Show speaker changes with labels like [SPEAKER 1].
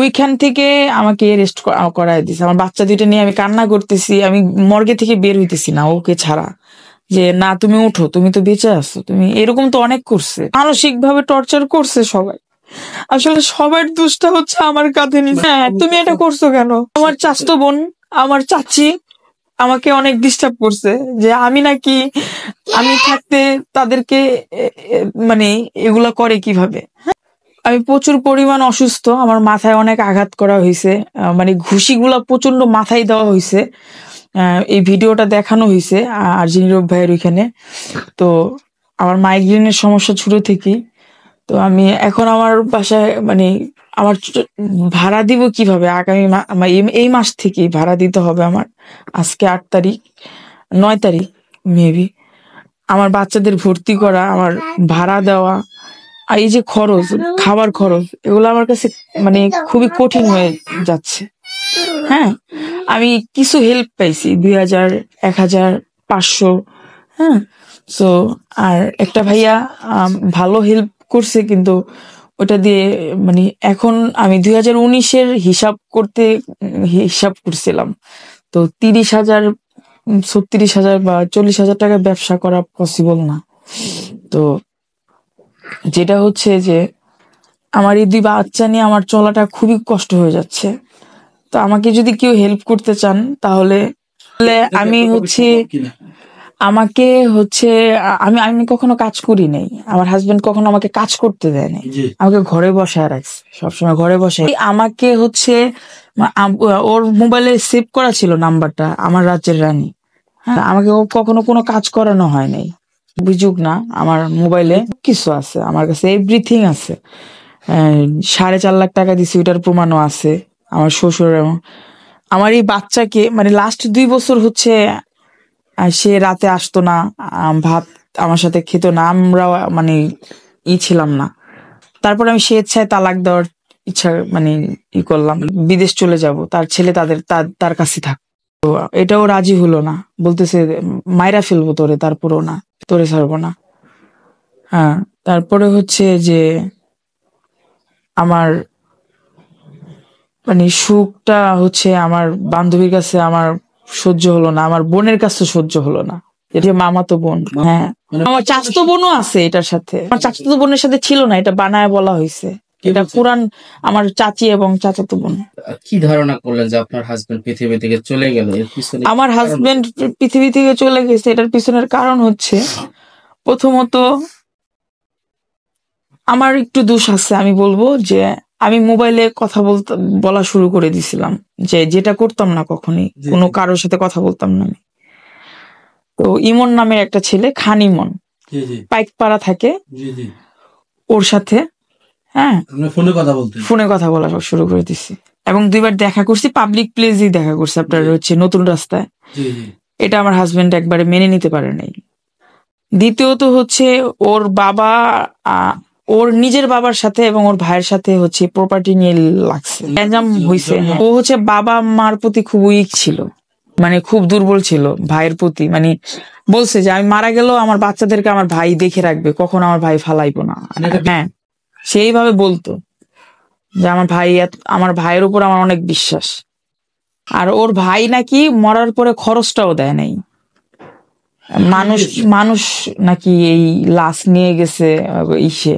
[SPEAKER 1] ওইখান থেকে আমাকে রেস্ট করায় দিছে। আমার বাচ্চা দুইটা নিয়ে আমি কান্না করতেছি, আমি মর্গে থেকে বের হইতেছি না ওকে ছাড়া, যে না তুমি উঠো, তুমি তো বেঁচে আছো। তুমি এরকম তো অনেক করছে, মানসিক ভাবে টর্চার করছে সবাই। আসলে সবার দোষটা হচ্ছে আমার কাঁধে নিছে। হ্যাঁ, তুমি এটা করছো কেন? আমার চাচতো বোন, আমার চাচি আমাকে অনেক ডিস্টার্ব করছে যে আমি নাকি আমি থাকতে তাদেরকে মানে এগুলা করে কিভাবে। আমি প্রচুর পরিমাণ অসুস্থ, আমার মাথায় অনেক আঘাত করা হয়েছে, মানে ঘুষিগুলা প্রচন্ড মাথায় দেওয়া হয়েছে। এই ভিডিওটা দেখানো হয়েছে আরজি নীরব ভাইয়ের ওইখানে। তো আমার মাইগ্রেনের সমস্যা ছোট থেকেই। তো আমি এখন আমার বাসায় মানে আমার ভাড়া দিব কিভাবে? আগামী এই মাস থেকেই ভাড়া দিতে হবে আমার। আজকে 8 তারিখ, 9 তারিখ মেবি। আমার বাচ্চাদের ভর্তি করা, আমার ভাড়া দেওয়া, আর এই যে খরচ, খাবার খরচ, এগুলো আমার কাছে মানে খুবই কঠিন হয়ে যাচ্ছে। হ্যাঁ, আমি কিছু হেল্প পাইছি 2000, 1000, 500। হ্যাঁ, তো আর একটা ভাইয়া ভালো হেল্প করছে, কিন্তু ওটা দিয়ে মানে এখন আমি 2019-এর হিসাব করছিলাম, তো 30,000, 36,000 বা 40,000 টাকা ব্যবসা করা পসিবল না। তো যেটা হচ্ছে যে আমার এই 2 বাচ্চা নিয়ে আমার চলাটা খুবই কষ্ট হয়ে যাচ্ছে। তো আমাকে যদি কেউ হেল্প করতে চান তাহলে আমি আমাকে আমি কখনো কাজ করি নাই, আমার হাজবেন্ড কখনো আমাকে কাজ করতে দেয় নাই, আমাকে ঘরে বসায় রাখছে, সবসময় ঘরে বসে। আমাকে ওর মোবাইলে সেভ করা ছিল নাম্বারটা আমার রাজ্যের রানী। হ্যাঁ, আমাকে কখনো কোনো কাজ করানো হয় নাই। অভিযোগ না, আমার মোবাইলে কিছু আছে, আমার কাছে এভরিথিং আছে। 4.5 লাখ টাকা দিছি, ওইটার প্রমাণও আছে। আমার শ্বশুর আমার এই বাচ্চাকে মানে লাস্ট 2 বছর হচ্ছে সে রাতে আসতো না, ভাত আমার সাথে খেত না, আমরা মানে ছিলাম না। তারপর আমি স্বেচ্ছায় তালাক দেওয়ার ইচ্ছা মানে করলাম, বিদেশ চলে যাব, তার ছেলে তার কাছে থাক। তো এটাও রাজি হলো না, বলতেছে মাইরা ফেলবো তোরে, তারপরেও না, তোরে ছাড়বো না। হ্যাঁ, তারপরে হচ্ছে যে আমার মানে সুখটা হচ্ছে আমার বান্ধবীর কাছে আমার সহ্য হলো না, আমার বোনের কাছে সহ্য হলো না, এটা মামাতো বোন। হ্যাঁ, আমার চাচাতো বোনও আছে এটার সাথে, আমার চাচাতো বোনের সাথে ছিল না, এটা বানায় বলা হয়েছে, এটা পুরান আমার চাচি এবং চাচাতো বোন।
[SPEAKER 2] কি ধারণা করলেন যে আপনার হাজবেন্ড পৃথিবী থেকে চলে গেল? এর পিছনে
[SPEAKER 1] আমার হাজবেন্ড পৃথিবী থেকে চলে গেছে, এটার পিছনের কারণ হচ্ছে প্রথমত আমার একটু দোষ আছে। আমি বলবো যে আমি মোবাইলে কথা বলা শুরু করে দিছিলাম, যেটা করতাম না কখনই, কোনো কারোর সাথে কথা বলতাম না আমি। তো ইমন নামের একটা ছেলে, খান ইমন, পাইকপাড়া থাকে, ওর সাথে হ্যাঁ ফোনে কথা বলা শুরু করে দিছি, এবং 2বার দেখা করছি, পাবলিক প্লেসেই দেখা করছি, আপনার হচ্ছে নতুন রাস্তায়। এটা আমার হাজবেন্ড একবারে মেনে নিতে পারে নাই। দ্বিতীয়ত হচ্ছে ওর বাবা ওর নিজের বাবার সাথে এবং ওর ভাইয়ের সাথে হচ্ছে প্রপার্টি নিয়ে লাগছে, গ্যাঞ্জাম হইছে। ও হচ্ছে বাবা মার প্রতি খুব উইক ছিল, মানে খুব দুর্বল ছিল ভাইয়ের প্রতি, মানে বলছে যে আমি মারা গেলেও আমার বাচ্চাদেরকে আমার ভাই দেখে রাখবে, কখনো আমার ভাই ফালাইবো না। হ্যাঁ, সেইভাবে বলতো যে আমার ভাইয়ের উপর আমার অনেক বিশ্বাস। আর ওর ভাই নাকি মরার পরে খরচটাও দেয় নাই, মানুষ নাকি এই লাশ নিয়ে গেছে ইসে।